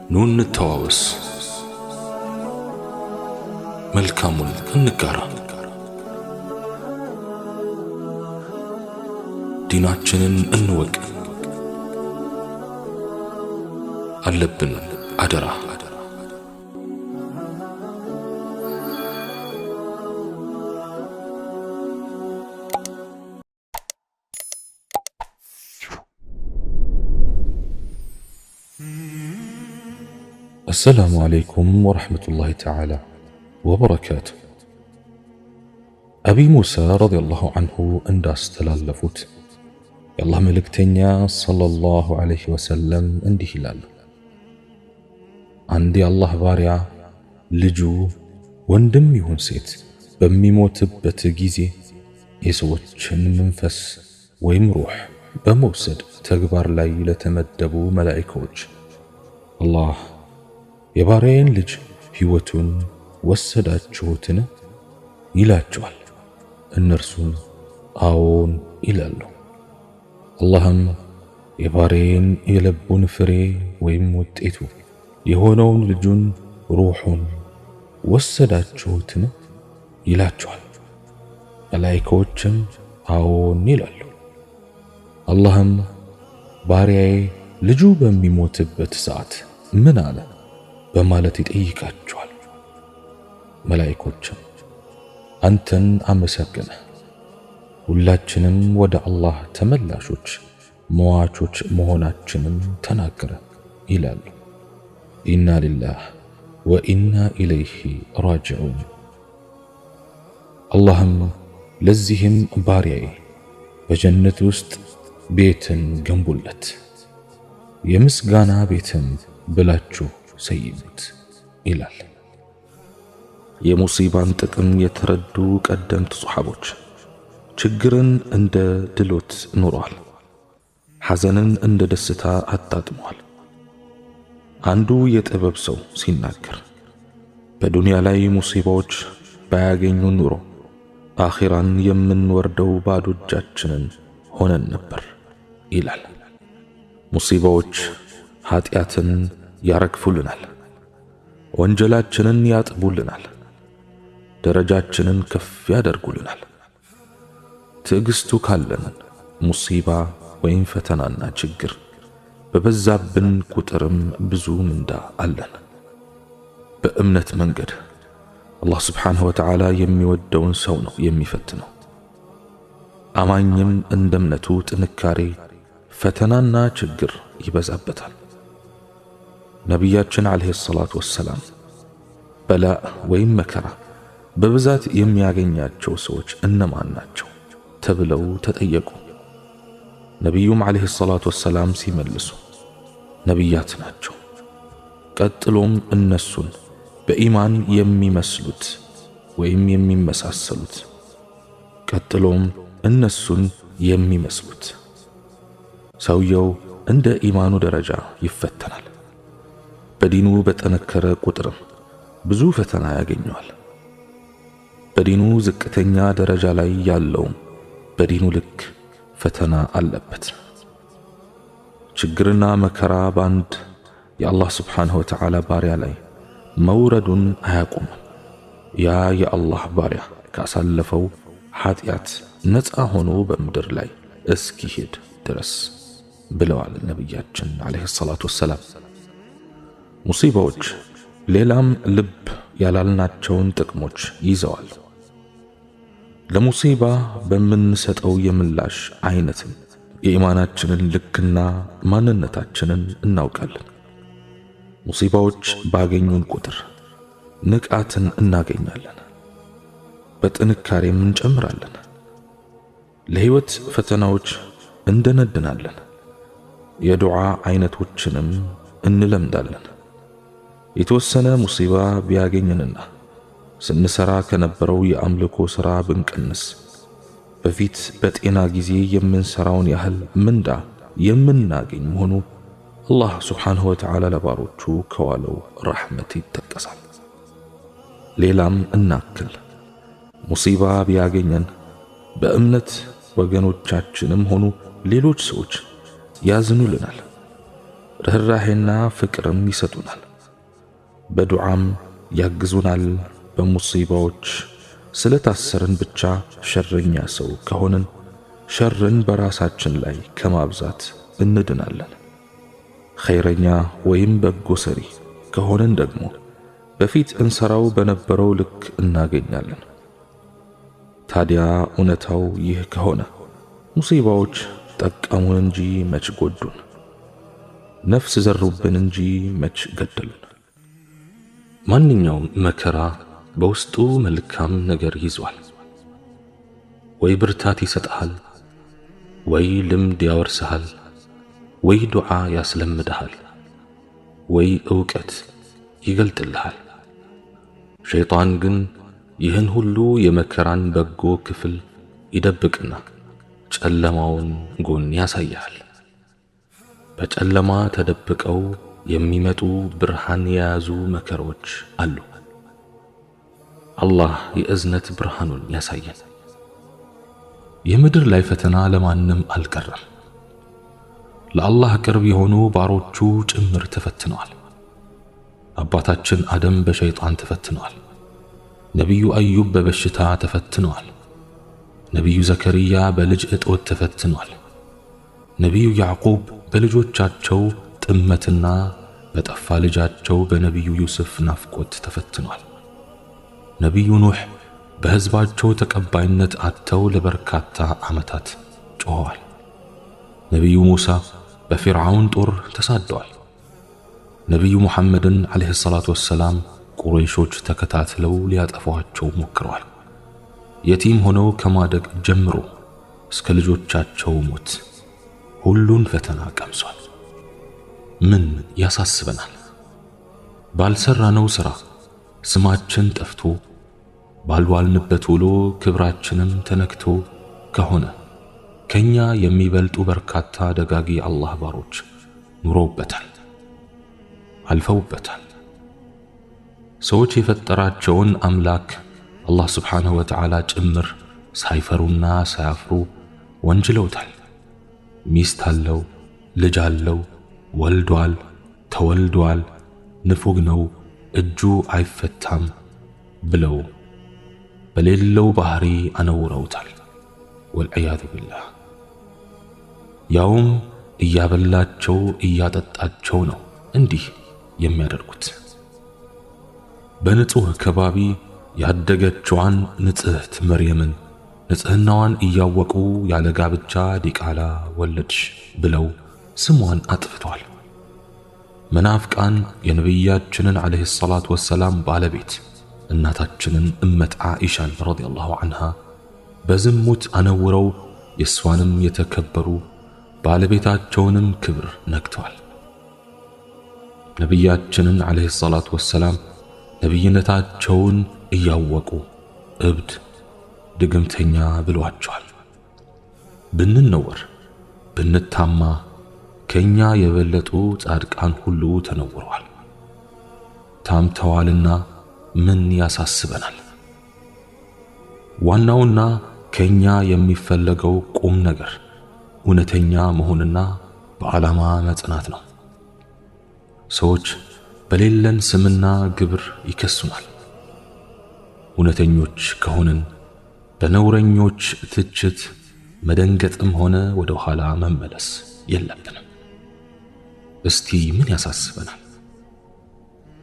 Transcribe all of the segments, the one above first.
ኑ እንተዋወስ፣ መልካሙን እንጋራ፣ ዲናችንን እንወቅ። አለብን አደራ። السلام عليكم ورحمة الله تعالى وبركاته. أبي موسى رضي الله عنه انداس تلالفوت يالله ملكتنيا صلى الله عليه وسلم اندي هلال عندي الله باريا لجو وندم يهون سيت بمي موتبت جيزي يسوتشن منفس ويمروح بموسد تكبر ليلة تمدبو ملائكوج الله የባሪያዬን ልጅ ሕይወቱን ወሰዳችሁትን ይላቸዋል። እነርሱም አዎን ይላሉ። አላህም የባሪያዬን የልቡን ፍሬ ወይም ውጤቱ የሆነውን ልጁን ሩሑን ወሰዳችሁትን ይላቸዋል። መላኢካዎችም አዎን ይላሉ። አላህም ባሪያዬ ልጁ በሚሞትበት ሰዓት ምን አለ በማለት ይጠይቃቸዋል። መላኢኮችም አንተን አመሰገነ፣ ሁላችንም ወደ አላህ ተመላሾች መዋቾች መሆናችንን ተናገረ ይላሉ። ኢና ሊላህ ወኢና ኢለይሂ ራጅዑን። አላህም ለዚህም ባሪያዬ በጀነት ውስጥ ቤትን ገንቡለት፣ የምስጋና ቤትም ብላችሁ ሰይሙት ይላል። የሙሲባን ጥቅም የተረዱ ቀደምት ሱሐቦች ችግርን እንደ ድሎት ኑሯል፣ ሐዘንን እንደ ደስታ አጣጥመዋል። አንዱ የጥበብ ሰው ሲናገር በዱንያ ላይ ሙሲባዎች ባያገኙ ኑሮ አኺራን የምንወርደው ባዶ እጃችንን ሆነን ነበር ይላል። ሙሲባዎች ኃጢአትን ያረግፉልናል፣ ወንጀላችንን ያጥቡልናል፣ ደረጃችንን ከፍ ያደርጉልናል። ትዕግስቱ ካለን ሙሲባ ወይም ፈተናና ችግር በበዛብን ቁጥርም ብዙ ምንዳ አለን። በእምነት መንገድ አላህ ስብሓንሁ ወተዓላ የሚወደውን ሰው ነው የሚፈትነው። አማኝም እንደ እምነቱ ጥንካሬ ፈተናና ችግር ይበዛበታል። ነቢያችን ዓለይሂ ሰላቱ ወሰላም በላእ ወይም መከራ በብዛት የሚያገኛቸው ሰዎች እነማን ናቸው ተብለው ተጠየቁ። ነቢዩም ዓለይሂ ሰላቱ ወሰላም ሲመልሱ ነቢያት ናቸው፣ ቀጥሎም እነሱን በኢማን የሚመስሉት ወይም የሚመሳሰሉት፣ ቀጥሎም እነሱን የሚመስሉት። ሰውየው እንደ ኢማኑ ደረጃ ይፈተናል። በዲኑ በጠነከረ ቁጥርም ብዙ ፈተና ያገኘዋል። በዲኑ ዝቅተኛ ደረጃ ላይ ያለውም በዲኑ ልክ ፈተና አለበት። ችግርና መከራ በአንድ የአላህ ስብሓንሁ ወተዓላ ባሪያ ላይ መውረዱን አያቁም። ያ የአላህ ባሪያ ካሳለፈው ኃጢአት ነፃ ሆኖ በምድር ላይ እስኪሄድ ድረስ ብለዋል ነቢያችን ዓለይሂ ሰላቱ ወሰላም። ሙሲባዎች ሌላም ልብ ያላልናቸውን ጥቅሞች ይዘዋል። ለሙሲባ በምንሰጠው የምላሽ አይነትም የኢማናችንን ልክና ማንነታችንን እናውቃለን። ሙሲባዎች ባገኙን ቁጥር ንቃትን እናገኛለን፣ በጥንካሬም እንጨምራለን። ለሕይወት ፈተናዎች እንደነድናለን፣ የዱዓ አይነቶችንም እንለምዳለን። የተወሰነ ሙሲባ ቢያገኝንና ስንሰራ ከነበረው የአምልኮ ሥራ ብንቀንስ በፊት በጤና ጊዜ የምንሰራውን ያህል ምንዳ የምናገኝ መሆኑ አላህ ስብሓንሁ ወተዓላ ለባሮቹ ከዋለው ረሕመት ይጠቀሳል። ሌላም እናክል፣ ሙሲባ ቢያገኘን በእምነት ወገኖቻችንም ሆኑ ሌሎች ሰዎች ያዝኑልናል። ርህራሄና ፍቅርም ይሰጡናል። በዱዓም ያግዙናል። በሙሲባዎች ስለታሰርን ብቻ ሸረኛ ሰው ከሆንን ሸርን በራሳችን ላይ ከማብዛት እንድናለን። ኸይረኛ ወይም በጎ ሰሪ ከሆንን ደግሞ በፊት እንሰራው በነበረው ልክ እናገኛለን። ታዲያ እውነታው ይህ ከሆነ ሙሲባዎች ጠቀሙን እንጂ መች ጎዱን፣ ነፍስ ዘሩብን እንጂ መች ገደሉን። ማንኛውም መከራ በውስጡ መልካም ነገር ይዟል። ወይ ብርታት ይሰጥሃል፣ ወይ ልምድ ያወርስሃል፣ ወይ ዱዓ ያስለምድሃል፣ ወይ ዕውቀት ይገልጥልሃል። ሸይጣን ግን ይህን ሁሉ የመከራን በጎ ክፍል ይደብቅና ጨለማውን ጎን ያሳያል። በጨለማ ተደብቀው የሚመጡ ብርሃን የያዙ መከሮች አሉ። አላህ የእዝነት ብርሃኑን ያሳየን። የምድር ላይ ፈተና ለማንም አልቀረም። ለአላህ ቅርብ የሆኑ ባሮቹ ጭምር ተፈትነዋል። አባታችን አደም በሸይጣን ተፈትነዋል። ነቢዩ አዩብ በበሽታ ተፈትነዋል። ነቢዩ ዘከርያ በልጅ እጦት ተፈትነዋል። ነቢዩ ያዕቁብ በልጆቻቸው ጥመትና በጠፋ ልጃቸው በነቢዩ ዩሱፍ ናፍቆት ተፈትነዋል። ነቢዩ ኑህ በሕዝባቸው ተቀባይነት አጥተው ለበርካታ ዓመታት ጮኸዋል። ነቢዩ ሙሳ በፊርዓውን ጦር ተሳደዋል። ነቢዩ ሙሐመድን ዓለይሂ ሰላቱ ወሰላም ቁረይሾች ተከታትለው ሊያጠፏቸው ሞክረዋል። የቲም ሆነው ከማደግ ጀምሮ እስከ ልጆቻቸው ሞት ሁሉን ፈተና ቀምሷል። ምን ያሳስበናል? ባልሰራነው ሥራ ስማችን ጠፍቶ ባልዋልንበት ውሎ ክብራችንም ተነክቶ ከሆነ ከኛ የሚበልጡ በርካታ ደጋጊ አላህ ባሮች ኑረውበታል፣ አልፈውበታል። ሰዎች የፈጠራቸውን አምላክ አላህ ስብሓንሁ ወተዓላ ጭምር ሳይፈሩና ሳያፍሩ ወንጅለውታል። ሚስት አለው፣ ልጅ አለው፣ ወልዷል፣ ተወልዷል፣ ንፉግ ነው፣ እጁ አይፈታም ብለው በሌለው ባህሪ አነውረውታል። ወልዕያዙ ቢላህ። ያውም እያበላቸው እያጠጣቸው ነው እንዲህ የሚያደርጉት። በንጹህ ከባቢ ያደገችዋን ንጽህት መርየምን ንጽህናዋን እያወቁ ያለ ጋብቻ ዲቃላ ወለድሽ ብለው ስሟን አጥፍተዋል። መናፍቃን የነቢያችንን ዓለይሂ ሰላቱ ወሰላም ባለቤት እናታችንን እመት ዓኢሻን ረዲየላሁ ዐንሃ በዝሙት አነውረው የእሷንም የተከበሩ ባለቤታቸውንም ክብር ነክተዋል። ነቢያችንን ዓለይሂ ሰላቱ ወሰላም ነቢይነታቸውን እያወቁ እብድ ድግምተኛ ብለዋቸዋል። ብንነወር ብንታማ ከኛ የበለጡ ጻድቃን ሁሉ ተነውረዋል፣ ታምተዋልና ምን ያሳስበናል? ዋናውና ከኛ የሚፈለገው ቁም ነገር እውነተኛ መሆንና በዓላማ መጽናት ነው። ሰዎች በሌለን ስምና ግብር ይከሱናል። እውነተኞች ከሆንን በነውረኞች ትችት መደንገጥም ሆነ ወደ ኋላ መመለስ የለብንም። እስቲ ምን ያሳስበናል?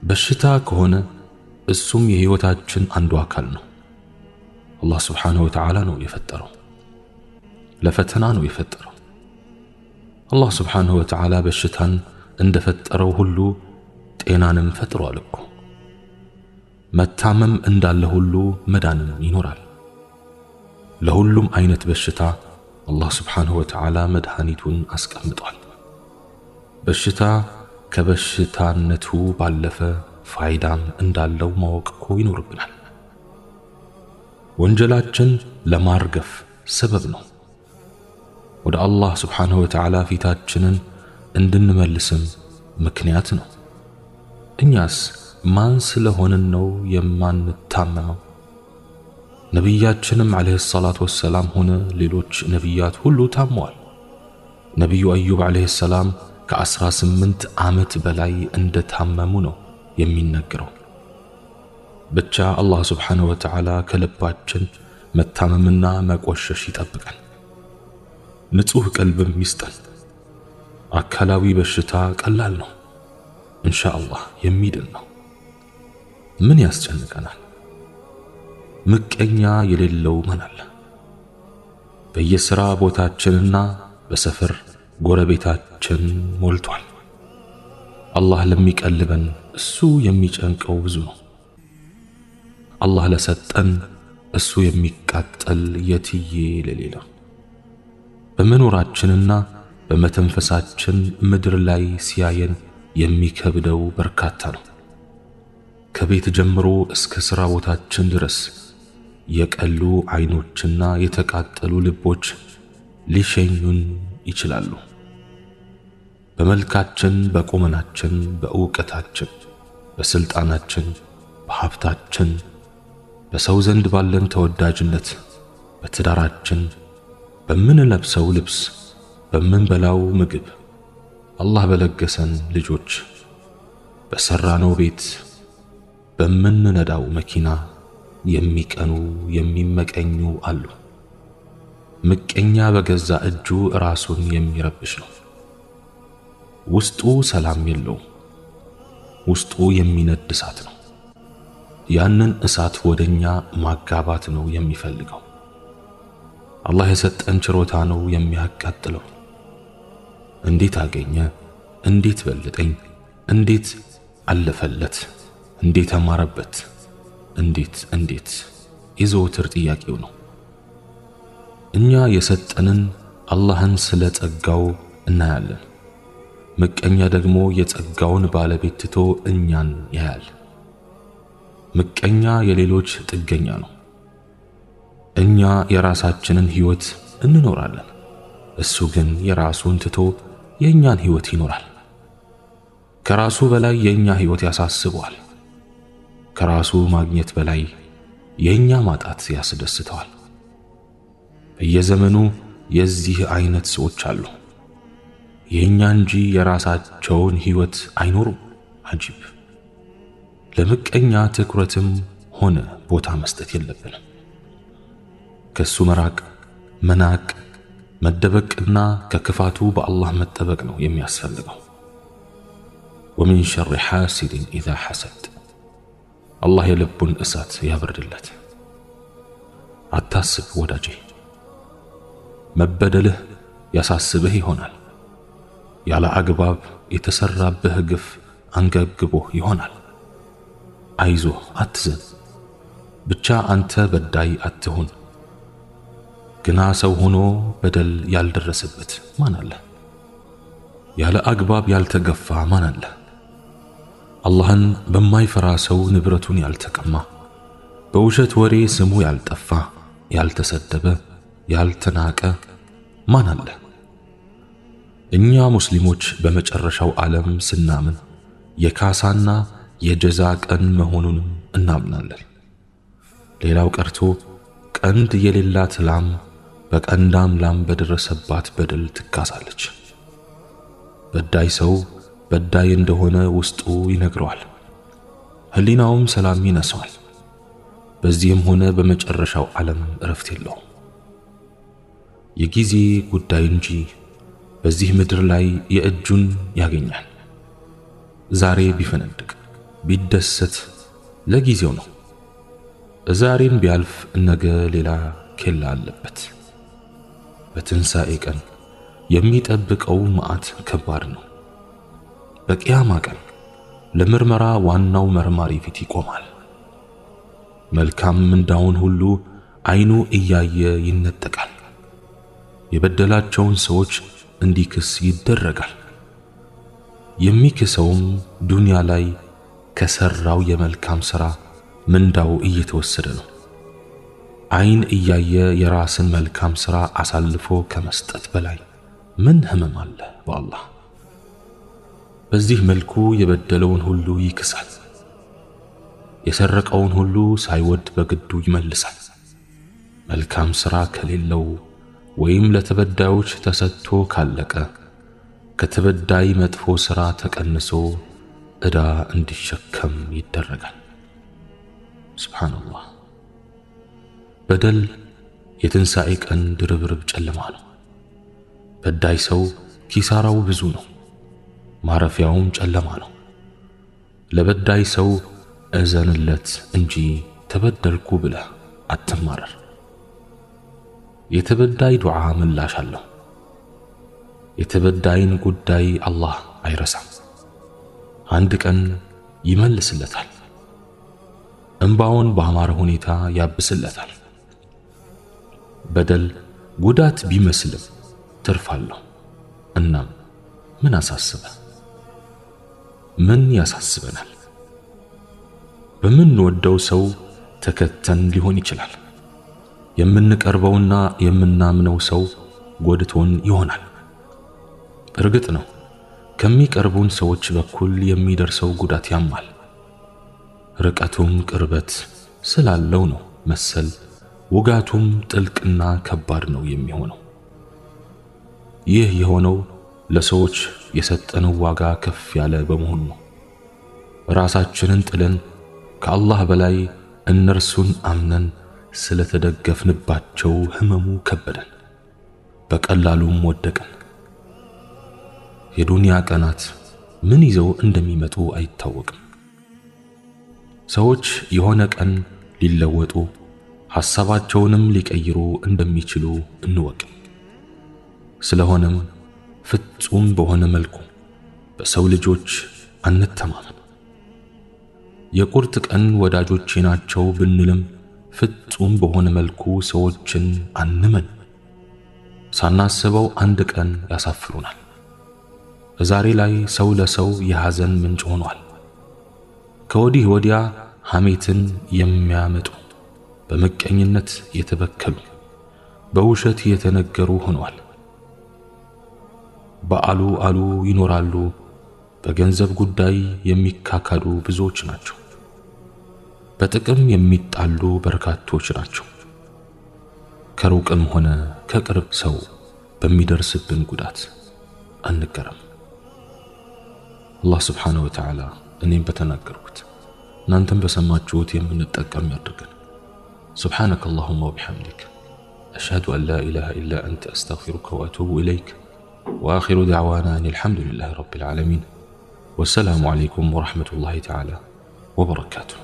በሽታ ከሆነ እሱም የህይወታችን አንዱ አካል ነው። አላህ ስብሓንሁ ወተዓላ ነው የፈጠረው፣ ለፈተና ነው የፈጠረው። አላህ ስብሓንሁ ወተዓላ በሽታን እንደፈጠረው ሁሉ ጤናንም ፈጥሯል እኮ። መታመም እንዳለ ሁሉ መዳንም ይኖራል። ለሁሉም አይነት በሽታ አላህ ስብሓንሁ ወተዓላ መድኃኒቱን አስቀምጧል። በሽታ ከበሽታነቱ ባለፈ ፋይዳም እንዳለው ማወቅ እኮ ይኖርብናል። ወንጀላችን ለማርገፍ ሰበብ ነው። ወደ አላህ ስብሓንሁ ወተዓላ ፊታችንን እንድንመልስም ምክንያት ነው። እኛስ ማን ስለሆንን ነው የማንታመመው? ነቢያችንም ዓለይሂ ሰላቱ ወሰላም ሆነ ሌሎች ነቢያት ሁሉ ታመዋል። ነቢዩ አዩብ ዓለይሂ ሰላም ከ18 ዓመት በላይ እንደታመሙ ነው የሚነገረው። ብቻ አላህ ሱብሓነሁ ወተዓላ ከልባችን መታመምና መቆሸሽ ይጠብቀን፣ ንጹህ ቀልብም ይስጠን። አካላዊ በሽታ ቀላል ነው፣ ኢንሻአላህ የሚድን ነው። ምን ያስጨንቀናል? ምቀኛ የሌለው ማን አለ? በየሥራ ቦታችንና በሰፈር ጎረቤታችን ሞልቷል። አላህ ለሚቀልበን እሱ የሚጨንቀው ብዙ ነው። አላህ ለሰጠን እሱ የሚቃጠል የትዬ ለሌላ። በመኖራችንና በመተንፈሳችን ምድር ላይ ሲያየን የሚከብደው በርካታ ነው። ከቤት ጀምሮ እስከ ሥራ ቦታችን ድረስ የቀሉ አይኖችና የተቃጠሉ ልቦች ሊሸኙን ይችላሉ። በመልካችን፣ በቁመናችን፣ በእውቀታችን፣ በስልጣናችን፣ በሀብታችን፣ በሰው ዘንድ ባለን ተወዳጅነት፣ በትዳራችን፣ በምንለብሰው ልብስ፣ በምንበላው ምግብ፣ አላህ በለገሰን ልጆች፣ በሰራነው ቤት፣ በምንነዳው መኪና የሚቀኑ የሚመቀኙ አሉ። ምቀኛ በገዛ እጁ ራሱን የሚረብሽ ነው። ውስጡ ሰላም የለውም። ውስጡ የሚነድ እሳት ነው። ያንን እሳት ወደኛ ማጋባት ነው የሚፈልገው። አላህ የሰጠን ችሮታ ነው የሚያቃጥለው። እንዴት አገኘ? እንዴት በለጠኝ? እንዴት አለፈለት? እንዴት አማረበት? እንዴት የዘወትር ጥያቄው ነው። እኛ የሰጠንን አላህን ስለ ጸጋው እናያለን። ምቀኛ ደግሞ የጸጋውን ባለቤት ትቶ እኛን ያያል። ምቀኛ የሌሎች ጥገኛ ነው። እኛ የራሳችንን ሕይወት እንኖራለን፣ እሱ ግን የራሱን ትቶ የእኛን ሕይወት ይኖራል። ከራሱ በላይ የእኛ ሕይወት ያሳስበዋል። ከራሱ ማግኘት በላይ የእኛ ማጣት ያስደስተዋል። በየዘመኑ የዚህ አይነት ሰዎች አሉ። የእኛ እንጂ የራሳቸውን ሕይወት አይኖሩም። አጂብ! ለምቀኛ ትኩረትም ሆነ ቦታ መስጠት የለብንም። ከሱ መራቅ፣ መናቅ፣ መደበቅና ከክፋቱ በአላህ መጠበቅ ነው የሚያስፈልገው። ወሚን ሸር ሐሲድን ኢዛ ሐሰድ። አላህ የልቡን እሳት ያበርድለት። አታስብ ወዳጄ፣ መበደልህ ያሳስብህ ይሆናል። ያለ አግባብ የተሰራብህ ግፍ አንገብግቦህ ይሆናል። አይዞህ፣ አትዘን። ብቻ አንተ በዳይ አትሁን። ግና ሰው ሆኖ በደል ያልደረሰበት ማን አለ? ያለ አግባብ ያልተገፋ ማን አለ? አላህን በማይፈራ ሰው ንብረቱን ያልተቀማ፣ በውሸት ወሬ ስሙ ያልጠፋ፣ ያልተሰደበ፣ ያልተናቀ ማን አለ? እኛ ሙስሊሞች በመጨረሻው ዓለም ስናምን የካሳና የጀዛ ቀን መሆኑንም እናምናለን። ሌላው ቀርቶ ቀንድ የሌላት ላም በቀንዳም ላም በደረሰባት በደል ትካሳለች። በዳይ ሰው በዳይ እንደሆነ ውስጡ ይነግረዋል፣ ህሊናውም ሰላም ይነሳዋል። በዚህም ሆነ በመጨረሻው ዓለም እረፍት የለውም። የጊዜ ጉዳይ እንጂ በዚህ ምድር ላይ የእጁን ያገኛል። ዛሬ ቢፈነድቅ ቢደሰት ለጊዜው ነው። ዛሬም ቢያልፍ ነገ ሌላ ኬላ አለበት። በትንሣኤ ቀን የሚጠብቀው መዓት ከባድ ነው። በቂያማ ቀን ለምርመራ ዋናው መርማሪ ፊት ይቆማል። መልካም ምንዳውን ሁሉ አይኑ እያየ ይነጠቃል። የበደላቸውን ሰዎች እንዲክስ ይደረጋል። የሚክሰውም ዱንያ ላይ ከሰራው የመልካም ሥራ ምንዳው እየተወሰደ ነው። አይን እያየ የራስን መልካም ሥራ አሳልፎ ከመስጠት በላይ ምን ህመም አለ በአላህ? በዚህ መልኩ የበደለውን ሁሉ ይክሳል። የሰረቀውን ሁሉ ሳይወድ በግዱ ይመልሳል። መልካም ሥራ ከሌለው ወይም ለተበዳዮች ተሰጥቶ ካለቀ ከተበዳይ መጥፎ ሥራ ተቀንሶ ዕዳ እንዲሸከም ይደረጋል። ሱብሓነላህ። በደል የትንሣኤ ቀን ድርብርብ ጨለማ ነው። በዳይ ሰው ኪሳራው ብዙ ነው፣ ማረፊያውም ጨለማ ነው። ለበዳይ ሰው እዘንለት እንጂ ተበደልኩ ብለህ አትማረር። የተበዳይ ዱዓ ምላሽ አለው። የተበዳይን ጉዳይ አላህ አይረሳም። አንድ ቀን ይመልስለታል። እንባውን በአማረ ሁኔታ ያብስለታል። በደል ጉዳት ቢመስልም ትርፍ አለው። እናም ምን አሳስበ? ምን ያሳስበናል? በምንወደው ሰው ተከተን ሊሆን ይችላል። የምንቀርበውና የምናምነው ሰው ጎድቶን ይሆናል። እርግጥ ነው ከሚቀርቡን ሰዎች በኩል የሚደርሰው ጉዳት ያማል። ርቀቱም ቅርበት ስላለው ነው መሰል ውጋቱም ጥልቅና ከባድ ነው የሚሆነው። ይህ የሆነው ለሰዎች የሰጠነው ዋጋ ከፍ ያለ በመሆኑ ነው። ራሳችንን ጥለን ከአላህ በላይ እነርሱን አምነን ስለተደገፍንባቸው ህመሙ ከበደን፣ በቀላሉም ወደቅን። የዱንያ ቀናት ምን ይዘው እንደሚመጡ አይታወቅም። ሰዎች የሆነ ቀን ሊለወጡ ሐሳባቸውንም ሊቀይሩ እንደሚችሉ እንወቅ። ስለሆነም ፍጹም በሆነ መልኩ በሰው ልጆች አንተማመን። የቁርጥ ቀን ወዳጆቼ ናቸው ብንልም ፍጹም በሆነ መልኩ ሰዎችን አንመን። ሳናስበው አንድ ቀን ያሳፍሩናል። ዛሬ ላይ ሰው ለሰው የሐዘን ምንጭ ሆኗል። ከወዲህ ወዲያ ሐሜትን የሚያመጡ፣ በመቀኝነት የተበከሉ፣ በውሸት የተነገሩ ሆነዋል። በአሉ አሉ ይኖራሉ። በገንዘብ ጉዳይ የሚካካዱ ብዙዎች ናቸው። በጥቅም የሚጣሉ በርካቶች ናቸው። ከሩቅም ሆነ ከቅርብ ሰው በሚደርስብን ጉዳት አንገረም። አላህ ስብሓነሁ ወተዓላ እኔም በተናገርኩት እናንተም በሰማችሁት የምንጠቀም ያድርገን። سبحانك اللهم وبحمدك أشهد أن لا إله إلا أنت أستغفرك وأتوب إليك وآخر دعوانا أن الحمد لله رب العالمين والسلام عليكم ورحمة الله تعالى وبركاته.